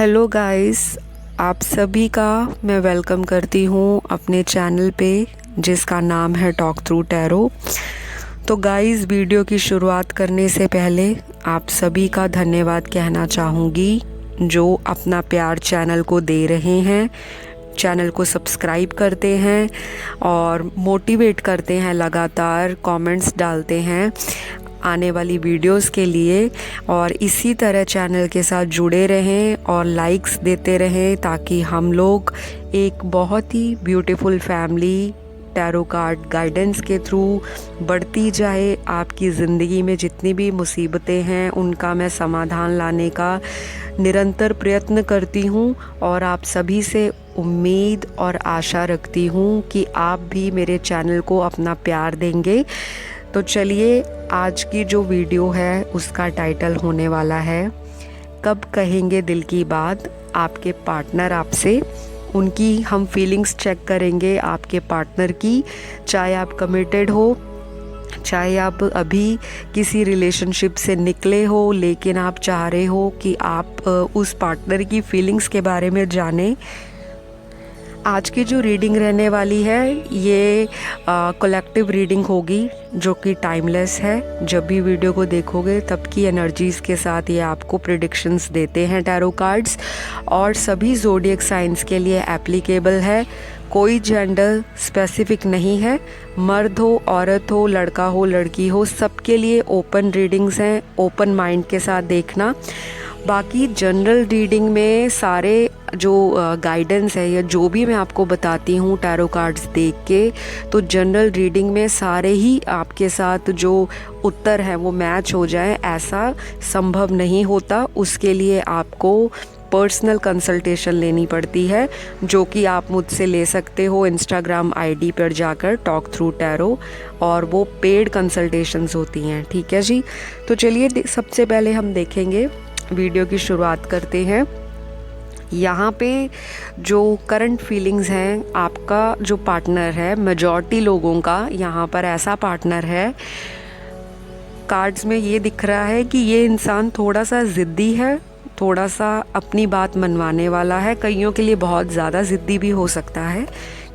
Hello guys, आप सभी का मैं वेलकम करती हूँ अपने चैनल पे जिसका नाम है टॉक थ्रू टैरो। तो गाइस, वीडियो की शुरुआत करने से पहले आप सभी का धन्यवाद कहना चाहूँगी जो अपना प्यार चैनल को दे रहे हैं, चैनल को सब्सक्राइब करते हैं और मोटिवेट करते हैं, लगातार कमेंट्स डालते हैं आने वाली वीडियोस के लिए। और इसी तरह चैनल के साथ जुड़े रहें और लाइक्स देते रहें ताकि हम लोग एक बहुत ही beautiful family tarot card guidance के थ्रू बढ़ती जाए। आपकी ज़िंदगी में जितनी भी मुसीबतें हैं उनका मैं समाधान लाने का निरंतर प्रयत्न करती हूँ और आप सभी से उम्मीद और आशा रखती हूँ कि आप भी मेरे चैनल को अपना प्यार देंगे। तो चलिए, आज की जो वीडियो है उसका टाइटल होने वाला है कब कहेंगे दिल की बात आपके पार्टनर आपसे। उनकी हम फीलिंग्स चेक करेंगे, आपके पार्टनर की, चाहे आप कमिटेड हो, चाहे आप अभी किसी रिलेशनशिप से निकले हो लेकिन आप चाह रहे हो कि आप उस पार्टनर की फीलिंग्स के बारे में जानें। आज की जो रीडिंग रहने वाली है ये कलेक्टिव रीडिंग होगी जो कि टाइमलेस है। जब भी वीडियो को देखोगे तब की एनर्जीज़ के साथ ये आपको प्रेडिक्शंस देते हैं टैरो कार्ड्स, और सभी ज़ोडिएक साइंस के लिए एप्लीकेबल है। कोई जेंडर स्पेसिफिक नहीं है, मर्द हो, औरत हो, लड़का हो, लड़की हो, सबके लिए ओपन रीडिंग्स हैं। ओपन माइंड के साथ देखना। बाकी जनरल रीडिंग में सारे जो गाइडेंस है या जो भी मैं आपको बताती हूँ टैरो कार्ड्स देख के, तो जनरल रीडिंग में सारे ही आपके साथ जो उत्तर हैं वो मैच हो जाएं, ऐसा संभव नहीं होता। उसके लिए आपको पर्सनल कंसल्टेशन लेनी पड़ती है जो कि आप मुझसे ले सकते हो इंस्टाग्राम आईडी पर जाकर टॉक थ्रू टैरो, और वो पेड कंसल्टेशंस होती हैं। ठीक है जी। तो चलिए, सबसे पहले हम देखेंगे, वीडियो की शुरुआत करते हैं। यहाँ पे जो करंट फीलिंग्स हैं, आपका जो पार्टनर है, मेजॉरिटी लोगों का यहाँ पर ऐसा पार्टनर है, कार्ड्स में ये दिख रहा है कि ये इंसान थोड़ा सा ज़िद्दी है, थोड़ा सा अपनी बात मनवाने वाला है। कईयों के लिए बहुत ज़्यादा ज़िद्दी भी हो सकता है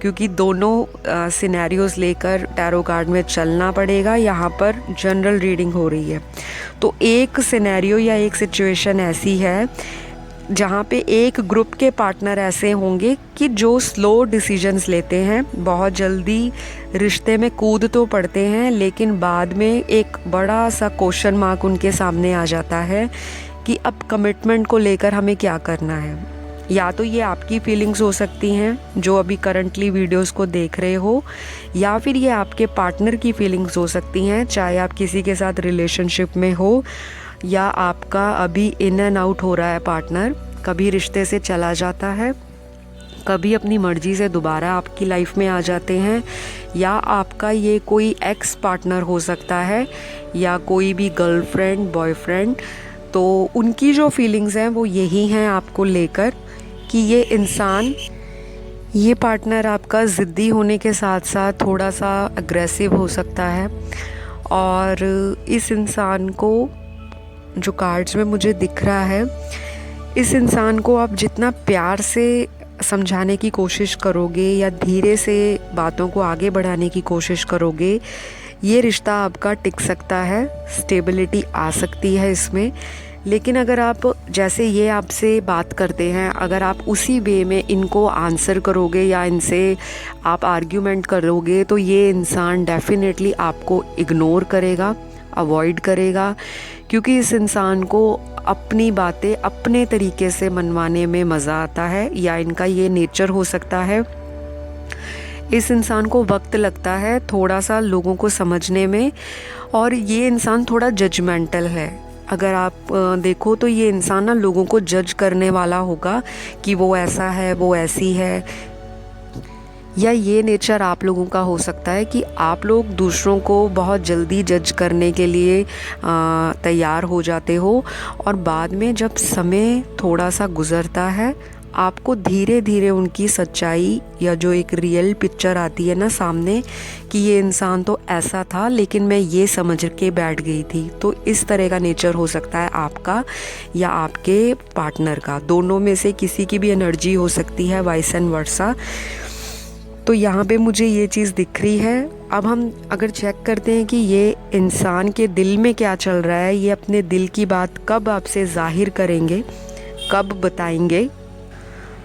क्योंकि दोनों सिनेरियोज़ लेकर टैरो कार्ड में चलना पड़ेगा। यहाँ पर जनरल रीडिंग हो रही है तो एक सिनेरियो या एक सिचुएशन ऐसी है जहाँ पे एक ग्रुप के पार्टनर ऐसे होंगे कि जो स्लो डिसीजंस लेते हैं, बहुत जल्दी रिश्ते में कूद तो पड़ते हैं लेकिन बाद में एक बड़ा सा क्वेश्चन मार्क उनके सामने आ जाता है कि अब कमिटमेंट को लेकर हमें क्या करना है। या तो ये आपकी फीलिंग्स हो सकती हैं जो अभी करंटली वीडियोस को देख रहे हो, या फिर ये आपके पार्टनर की फीलिंग्स हो सकती हैं, चाहे आप किसी के साथ रिलेशनशिप में हो या आपका अभी इन एंड आउट हो रहा है पार्टनर। कभी रिश्ते से चला जाता है, कभी अपनी मर्जी से दोबारा आपकी लाइफ में आ जाते हैं, या आपका ये कोई एक्स पार्टनर हो सकता है या कोई भी गर्लफ्रेंड बॉयफ्रेंड। तो उनकी जो फीलिंग्स हैं वो यही हैं आपको लेकर कि ये इंसान, ये पार्टनर आपका ज़िद्दी होने के साथ साथ थोड़ा सा अग्रेसिव हो सकता है। और इस इंसान को, जो कार्ड्स में मुझे दिख रहा है, इस इंसान को आप जितना प्यार से समझाने की कोशिश करोगे या धीरे से बातों को आगे बढ़ाने की कोशिश करोगे, ये रिश्ता आपका टिक सकता है, स्टेबिलिटी आ सकती है इसमें। लेकिन अगर आप, जैसे ये आपसे बात करते हैं, अगर आप उसी वे में इनको आंसर करोगे या इनसे आप आर्ग्यूमेंट करोगे तो ये इंसान डेफिनेटली आपको इग्नोर करेगा, अवॉइड करेगा, क्योंकि इस इंसान को अपनी बातें अपने तरीके से मनवाने में मज़ा आता है, या इनका ये नेचर हो सकता है। इस इंसान को वक्त लगता है थोड़ा सा लोगों को समझने में, और ये इंसान थोड़ा जजमेंटल है। अगर आप देखो तो ये इंसान ना लोगों को जज करने वाला होगा कि वो ऐसा है, वो ऐसी है, या ये नेचर आप लोगों का हो सकता है कि आप लोग दूसरों को बहुत जल्दी जज करने के लिए तैयार हो जाते हो, और बाद में जब समय थोड़ा सा गुज़रता है, आपको धीरे धीरे उनकी सच्चाई या जो एक रियल पिक्चर आती है ना सामने कि ये इंसान तो ऐसा था लेकिन मैं ये समझ के बैठ गई थी। तो इस तरह का नेचर हो सकता है आपका या आपके पार्टनर का, दोनों में से किसी की भी एनर्जी हो सकती है, वाइस एंड वर्सा। तो यहाँ पे मुझे ये चीज़ दिख रही है। अब हम अगर चेक करते हैं कि ये इंसान के दिल में क्या चल रहा है, ये अपने दिल की बात कब आपसे जाहिर करेंगे, कब बताएंगे,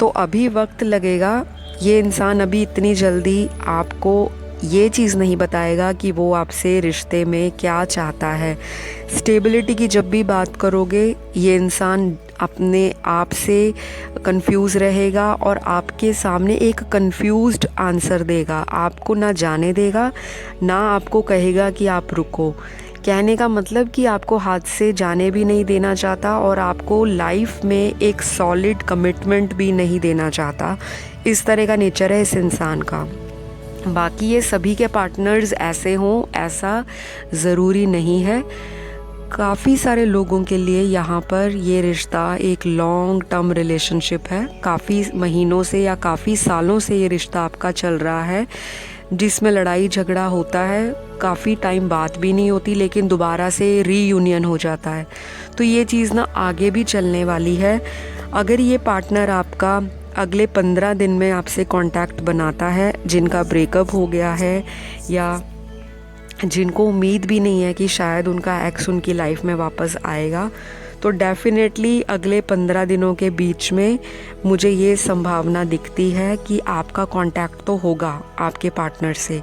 तो अभी वक्त लगेगा। ये इंसान अभी इतनी जल्दी आपको ये चीज़ नहीं बताएगा कि वो आपसे रिश्ते में क्या चाहता है। स्टेबिलिटी की जब भी बात करोगे, ये इंसान अपने आप से कंफ्यूज रहेगा और आपके सामने एक कंफ्यूज्ड आंसर देगा। आपको ना जाने देगा, ना आपको कहेगा कि आप रुको। कहने का मतलब कि आपको हाथ से जाने भी नहीं देना चाहता और आपको लाइफ में एक सॉलिड कमिटमेंट भी नहीं देना चाहता। इस तरह का नेचर है इस इंसान का। बाकी ये सभी के पार्टनर्स ऐसे हों ऐसा ज़रूरी नहीं है। काफ़ी सारे लोगों के लिए यहाँ पर ये रिश्ता एक लॉन्ग टर्म रिलेशनशिप है। काफ़ी महीनों से या काफ़ी सालों से ये रिश्ता आपका चल रहा है, जिसमें लड़ाई झगड़ा होता है, काफ़ी टाइम बात भी नहीं होती लेकिन दोबारा से रीयूनियन हो जाता है। तो ये चीज़ ना आगे भी चलने वाली है। अगर ये पार्टनर आपका अगले 15 दिन में आपसे कांटेक्ट बनाता है, जिनका ब्रेकअप हो गया है या जिनको उम्मीद भी नहीं है कि शायद उनका एक्स उनकी लाइफ में वापस आएगा, तो डेफिनेटली अगले 15 दिनों के बीच में मुझे ये संभावना दिखती है कि आपका कांटेक्ट तो होगा आपके पार्टनर से।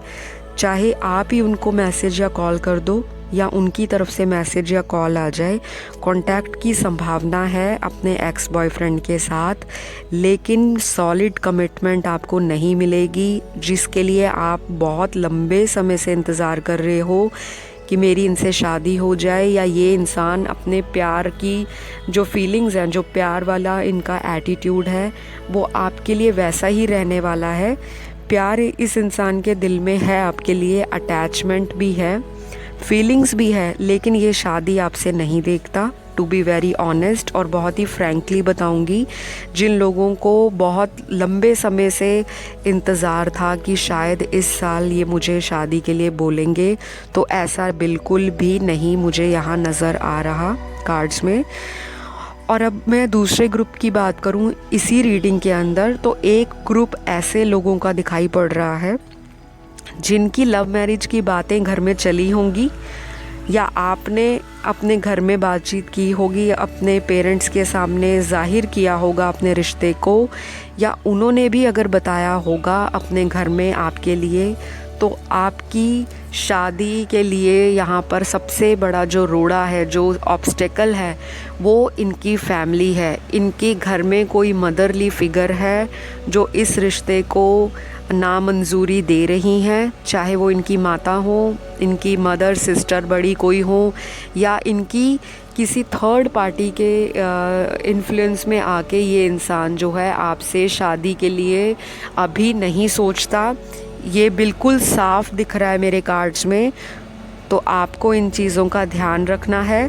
चाहे आप ही उनको मैसेज या कॉल कर दो या उनकी तरफ से मैसेज या कॉल आ जाए, कांटेक्ट की संभावना है अपने एक्स बॉयफ्रेंड के साथ। लेकिन सॉलिड कमिटमेंट आपको नहीं मिलेगी, जिसके लिए आप बहुत लंबे समय से इंतज़ार कर रहे हो कि मेरी इनसे शादी हो जाए, या ये इंसान अपने प्यार की जो फीलिंग्स हैं, जो प्यार वाला इनका एटीट्यूड है, वो आपके लिए वैसा ही रहने वाला है। प्यार इस इंसान के दिल में है आपके लिए, अटैचमेंट भी है, फीलिंग्स भी है, लेकिन ये शादी आपसे नहीं देखता। टू बी वेरी ऑनेस्ट और बहुत ही फ्रैंकली बताऊंगी, जिन लोगों को बहुत लंबे समय से इंतज़ार था कि शायद इस साल ये मुझे शादी के लिए बोलेंगे, तो ऐसा बिल्कुल भी नहीं मुझे यहाँ नज़र आ रहा कार्ड्स में। और अब मैं दूसरे ग्रुप की बात करूँ इसी रीडिंग के अंदर, तो एक ग्रुप ऐसे लोगों का दिखाई पड़ रहा है जिनकी लव मैरिज की बातें घर में चली होंगी, या आपने अपने घर में बातचीत की होगी, अपने पेरेंट्स के सामने जाहिर किया होगा अपने रिश्ते को, या उन्होंने भी अगर बताया होगा अपने घर में आपके लिए। तो आपकी शादी के लिए यहाँ पर सबसे बड़ा जो रोड़ा है, जो ऑब्स्टेकल है, वो इनकी फैमिली है। इनके घर में कोई मदरली फिगर है जो इस रिश्ते को नामंजूरी दे रही हैं, चाहे वो इनकी माता हो, इनकी मदर, सिस्टर, बड़ी कोई हो, या इनकी किसी थर्ड पार्टी के इन्फ्लुएंस में आके ये इंसान जो है आपसे शादी के लिए अभी नहीं सोचता। ये बिल्कुल साफ दिख रहा है मेरे कार्ड्स में। तो आपको इन चीज़ों का ध्यान रखना है।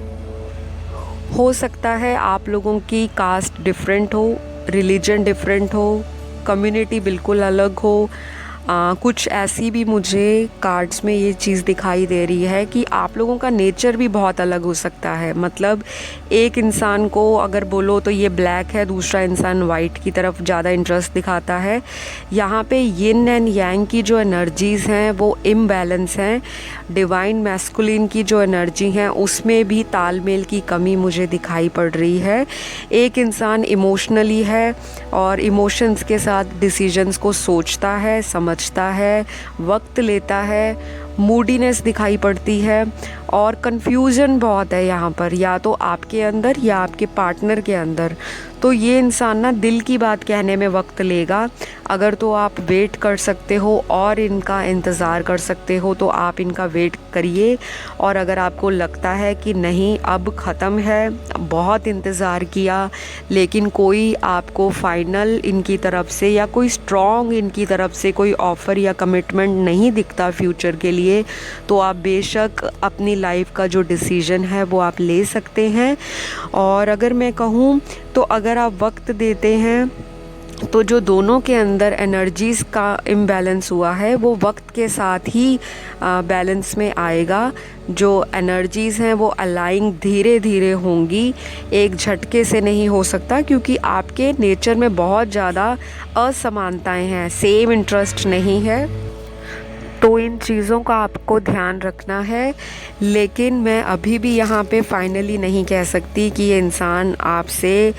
हो सकता है आप लोगों की कास्ट डिफरेंट हो, रिलीजन डिफरेंट हो, कम्युनिटी बिल्कुल अलग हो। कुछ ऐसी भी मुझे कार्ड्स में ये चीज़ दिखाई दे रही है कि आप लोगों का नेचर भी बहुत अलग हो सकता है। मतलब एक इंसान को अगर बोलो तो ये ब्लैक है, दूसरा इंसान वाइट की तरफ ज़्यादा इंटरेस्ट दिखाता है। यहाँ पे यिन एंड यांग की जो एनर्जीज़ हैं वो इम्बैलेंस हैं। डिवाइन मैस्कुलिन की जो एनर्जी हैं उसमें भी तालमेल की कमी मुझे दिखाई पड़ रही है। एक इंसान इमोशनली है और इमोशंस के साथ डिसीजंस को सोचता है, समझता है, वक्त लेता है, मूडीनेस दिखाई पड़ती है और कन्फ्यूज़न बहुत है यहाँ पर, या तो आपके अंदर या आपके पार्टनर के अंदर। तो ये इंसान ना दिल की बात कहने में वक्त लेगा। अगर तो आप वेट कर सकते हो और इनका इंतज़ार कर सकते हो तो आप इनका वेट करिए। और अगर आपको लगता है कि नहीं अब ख़त्म है, बहुत इंतज़ार किया लेकिन कोई आपको फाइनल इनकी तरफ से या कोई स्ट्रॉन्ग इनकी तरफ से कोई ऑफ़र या कमिटमेंट नहीं दिखता फ्यूचर के लिए, तो आप बेशक अपनी लाइफ का जो डिसीज़न है वो आप ले सकते हैं। और अगर मैं कहूँ तो अगर आप वक्त देते हैं तो जो दोनों के अंदर एनर्जीज़ का इम्बैलेंस हुआ है वो वक्त के साथ ही बैलेंस में आएगा। जो एनर्जीज़ हैं वो अलाइंग धीरे धीरे होंगी, एक झटके से नहीं हो सकता, क्योंकि आपके नेचर में बहुत ज़्यादा असमानताएं हैं, सेम इंटरेस्ट नहीं है। तो इन चीज़ों का आपको ध्यान रखना है। लेकिन मैं अभी भी यहाँ पे फाइनली नहीं कह सकती कि ये इंसान आपसे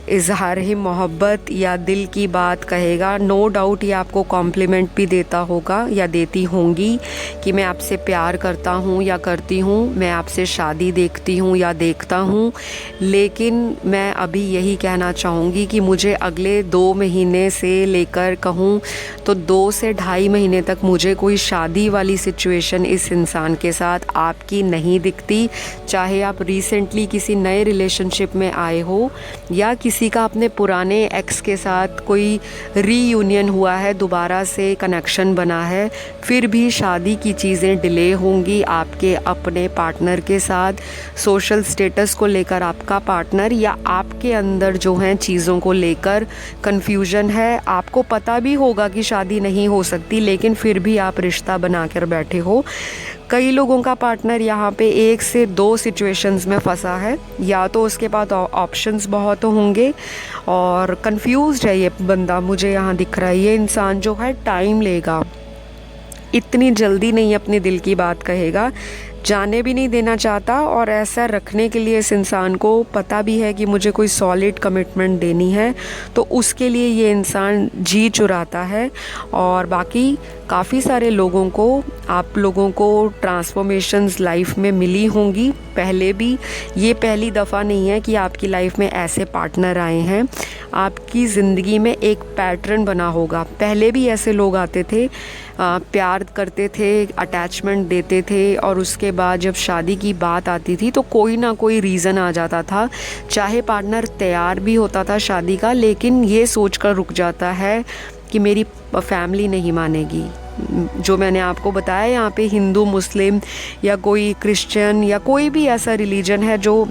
इजहार ही मोहब्बत या दिल की बात कहेगा। नो डाउट ये आपको कॉम्प्लीमेंट भी देता होगा या देती होंगी कि मैं आपसे प्यार करता हूँ या करती हूँ, मैं आपसे शादी देखती हूँ या देखता हूँ। लेकिन मैं अभी यही कहना चाहूँगी कि मुझे अगले 2 महीने से लेकर कहूँ तो 2 से 2.5 महीने तक मुझे कोई शादी वाली सिचुएशन इस इंसान के साथ आपकी नहीं दिखती। चाहे आप रिसेंटली किसी नए रिलेशनशिप में आए हो या किसी का अपने पुराने एक्स के साथ कोई रीयूनियन हुआ है, दोबारा से कनेक्शन बना है, फिर भी शादी की चीज़ें डिले होंगी आपके अपने पार्टनर के साथ। सोशल स्टेटस को लेकर आपका पार्टनर या आपके अंदर जो हैं चीज़ों को लेकर कन्फ्यूजन है। आपको पता भी होगा कि शादी नहीं हो सकती, लेकिन फिर भी आप रिश्ता बनाकर बैठे हो। कई लोगों का पार्टनर यहाँ पे 1 से 2 सिचुएशंस में फंसा है, या तो उसके पास ऑप्शंस बहुत होंगे और कंफ्यूज्ड है ये बंदा। मुझे यहाँ दिख रहा है ये इंसान जो है टाइम लेगा, इतनी जल्दी नहीं अपने दिल की बात कहेगा, जाने भी नहीं देना चाहता। और ऐसा रखने के लिए इस इंसान को पता भी है कि मुझे कोई सॉलिड कमिटमेंट देनी है, तो उसके लिए ये इंसान जी चुराता है। और बाकी काफ़ी सारे लोगों को, आप लोगों को ट्रांसफॉर्मेशंस लाइफ में मिली होंगी पहले भी। ये पहली दफ़ा नहीं है कि आपकी लाइफ में ऐसे पार्टनर आए हैं। आपकी ज़िंदगी में एक पैटर्न बना होगा, पहले भी ऐसे लोग आते थे, प्यार करते थे, अटैचमेंट देते थे, और उसके बाद जब शादी की बात आती थी तो कोई ना कोई रीज़न आ जाता था। चाहे पार्टनर तैयार भी होता था शादी का, लेकिन ये सोचकर रुक जाता है कि मेरी फैमिली नहीं मानेगी। जो मैंने आपको बताया, यहाँ पे हिंदू, मुस्लिम या कोई क्रिश्चियन या कोई भी ऐसा रिलीजन है जो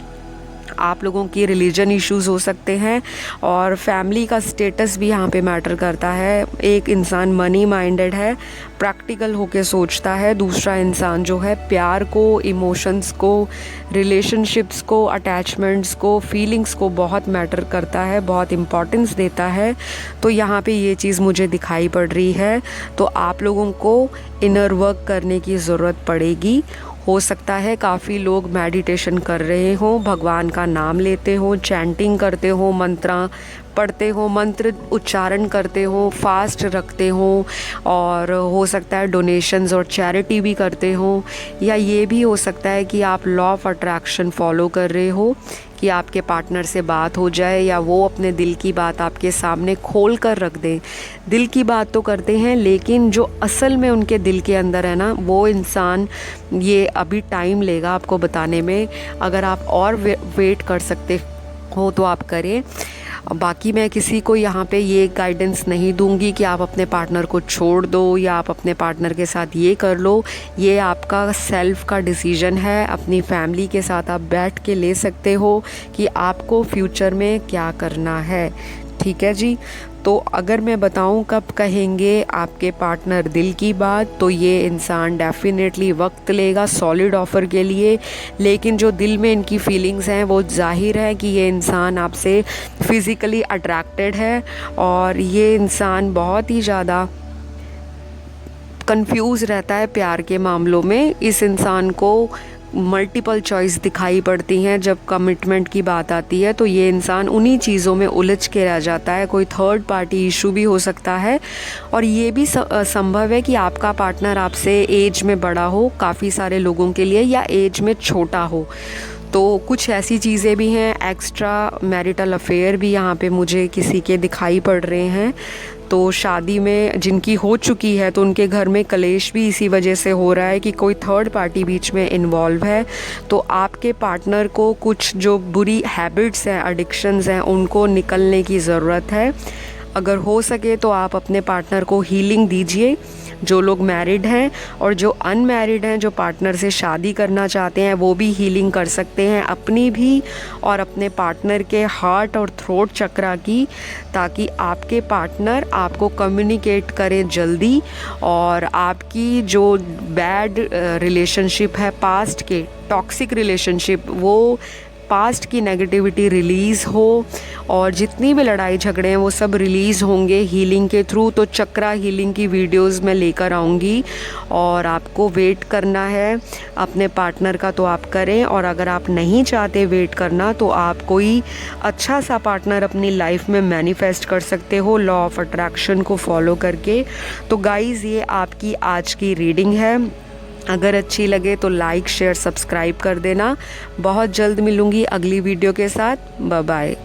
आप लोगों की रिलीजन इश्यूज़ हो सकते हैं, और फैमिली का स्टेटस भी यहाँ पे मैटर करता है। एक इंसान मनी माइंडेड है, प्रैक्टिकल होके सोचता है, दूसरा इंसान जो है प्यार को, इमोशंस को, रिलेशनशिप्स को, अटैचमेंट्स को, फीलिंग्स को बहुत मैटर करता है, बहुत इम्पोर्टेंस देता है। तो यहाँ पे ये चीज़ मुझे दिखाई पड़ रही है। तो आप लोगों को इनर वर्क करने की ज़रूरत पड़ेगी। हो सकता है काफ़ी लोग मेडिटेशन कर रहे हों, भगवान का नाम लेते हों, चैंटिंग करते हों, मंत्र पढ़ते हो, मंत्र उच्चारण करते हो, फास्ट रखते हो, और हो सकता है डोनेशंस और चैरिटी भी करते हो। या ये भी हो सकता है कि आप लॉ ऑफ अट्रैक्शन फॉलो कर रहे हो कि आपके पार्टनर से बात हो जाए या वो अपने दिल की बात आपके सामने खोल कर रख दें। दिल की बात तो करते हैं, लेकिन जो असल में उनके दिल के अंदर है ना, वो इंसान ये अभी टाइम लेगा आपको बताने में। अगर आप और वेट कर सकते हो तो आप करें। बाकी मैं किसी को यहाँ पे ये गाइडेंस नहीं दूंगी कि आप अपने पार्टनर को छोड़ दो या आप अपने पार्टनर के साथ ये कर लो। ये आपका सेल्फ का डिसीजन है। अपनी फैमिली के साथ आप बैठ के ले सकते हो कि आपको फ्यूचर में क्या करना है। ठीक है जी। तो अगर मैं बताऊं कब कहेंगे आपके पार्टनर दिल की बात, तो ये इंसान डेफिनेटली वक्त लेगा सॉलिड ऑफ़र के लिए। लेकिन जो दिल में इनकी फीलिंग्स हैं वो जाहिर है कि ये इंसान आपसे फ़िज़िकली अट्रैक्टेड है, और ये इंसान बहुत ही ज़्यादा कंफ्यूज रहता है प्यार के मामलों में। इस इंसान को मल्टीपल चॉइस दिखाई पड़ती हैं जब कमिटमेंट की बात आती है, तो ये इंसान उन्हीं चीज़ों में उलझ के रह जाता है। कोई थर्ड पार्टी इशू भी हो सकता है, और ये भी संभव है कि आपका पार्टनर आपसे एज में बड़ा हो काफ़ी सारे लोगों के लिए, या एज में छोटा हो। तो कुछ ऐसी चीज़ें भी हैं। एक्स्ट्रा मैरिटल अफेयर भी यहाँ पे मुझे किसी के दिखाई पड़ रहे हैं। तो शादी में जिनकी हो चुकी है तो उनके घर में कलेश भी इसी वजह से हो रहा है कि कोई थर्ड पार्टी बीच में इन्वॉल्व है। तो आपके पार्टनर को कुछ जो बुरी हैबिट्स हैं, एडिक्शंस हैं, उनको निकलने की ज़रूरत है। अगर हो सके तो आप अपने पार्टनर को हीलिंग दीजिए, जो लोग मैरिड हैं, और जो अनमैरिड हैं, जो पार्टनर से शादी करना चाहते हैं, वो भी हीलिंग कर सकते हैं, अपनी भी और अपने पार्टनर के हार्ट और थ्रोट चक्रा की, ताकि आपके पार्टनर आपको कम्युनिकेट करें जल्दी और आपकी जो बैड रिलेशनशिप है, पास्ट के टॉक्सिक रिलेशनशिप, वो पास्ट की नेगेटिविटी रिलीज़ हो और जितनी भी लड़ाई झगड़े हैं वो सब रिलीज़ होंगे हीलिंग के थ्रू। तो चक्रा हीलिंग की वीडियोस मैं लेकर आऊँगी और आपको वेट करना है अपने पार्टनर का तो आप करें, और अगर आप नहीं चाहते वेट करना तो आप कोई अच्छा सा पार्टनर अपनी लाइफ में मैनिफेस्ट कर सकते हो लॉ ऑफ अट्रैक्शन को फॉलो करके। तो गाइज़, ये आपकी आज की रीडिंग है। अगर अच्छी लगे तो लाइक शेयर सब्सक्राइब कर देना। बहुत जल्द मिलूँगी अगली वीडियो के साथ। Bye bye.